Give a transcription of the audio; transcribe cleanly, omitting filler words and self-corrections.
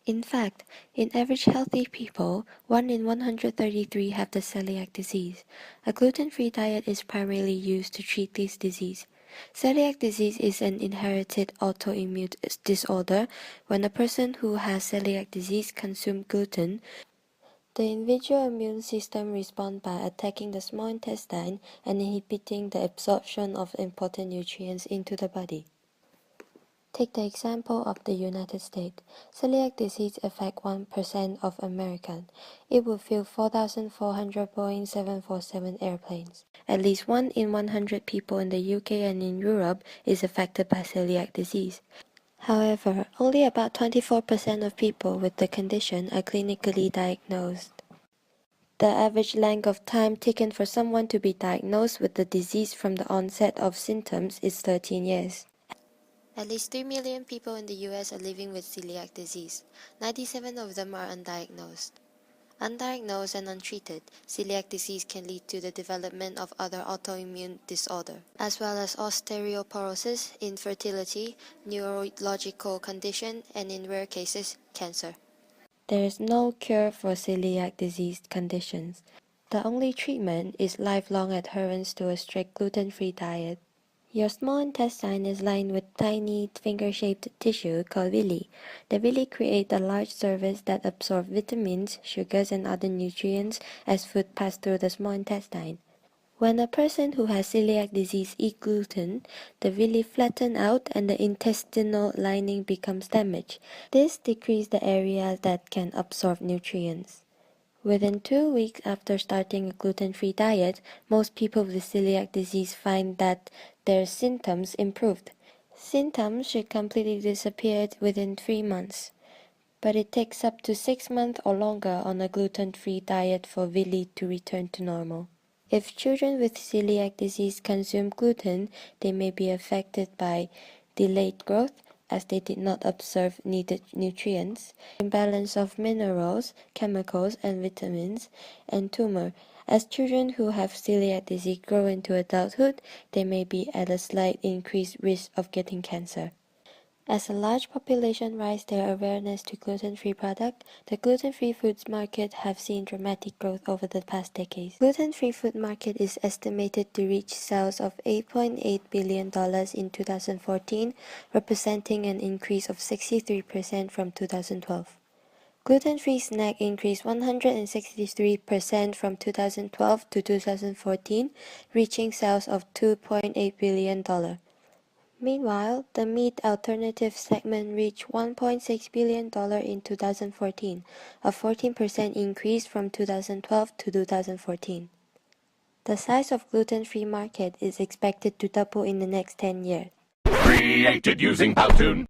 In fact, in average healthy people, 1 in 133 have the celiac disease. A gluten-free diet is primarily used to treat this disease. Celiac disease is an inherited autoimmune disorder. When a person who has celiac disease consumes gluten, the individual immune system responds by attacking the small intestine and inhibiting the absorption of important nutrients into the body. Take the example of the United States. Celiac disease affects 1% of Americans. It would fill 4,400 Boeing 747 airplanes. At least 1 in 100 people in the UK and in Europe is affected by celiac disease. However, only about 24% of people with the condition are clinically diagnosed. The average length of time taken for someone to be diagnosed with the disease from the onset of symptoms is 13 years. At least 3 million people in the US are living with celiac disease. 97 of them are undiagnosed. Undiagnosed and untreated, celiac disease can lead to the development of other autoimmune disorders, as well as osteoporosis, infertility, neurological condition, and in rare cases, cancer. There is no cure for celiac disease conditions. The only treatment is lifelong adherence to a strict gluten-free diet. Your small intestine is lined with tiny finger-shaped tissue called villi. The villi create a large surface that absorbs vitamins, sugars, and other nutrients as food passes through the small intestine. When a person who has celiac disease eats gluten, the villi flatten out and the intestinal lining becomes damaged. This decreases the area that can absorb nutrients. Within 2 weeks after starting a gluten-free diet, most people with celiac disease find that their symptoms improved. Symptoms should completely disappear within 3 months, but it takes up to 6 months or longer on a gluten-free diet for villi to return to normal. If children with celiac disease consume gluten, they may be affected by delayed growth, as they did not absorb needed nutrients, imbalance of minerals, chemicals, and vitamins, and tumor. As children who have celiac disease grow into adulthood, they may be at a slight increased risk of getting cancer. As a large population rise their awareness to gluten-free products, the gluten-free foods market have seen dramatic growth over the past decades. Gluten-free food market is estimated to reach sales of $8.8 billion in 2014, representing an increase of 63% from 2012. Gluten-free snack increased 163% from 2012 to 2014, reaching sales of $2.8 billion. Meanwhile, the meat alternative segment reached $1.6 billion in 2014, a 14% increase from 2012 to 2014. The size of gluten-free market is expected to double in the next 10 years. Created using Powtoon.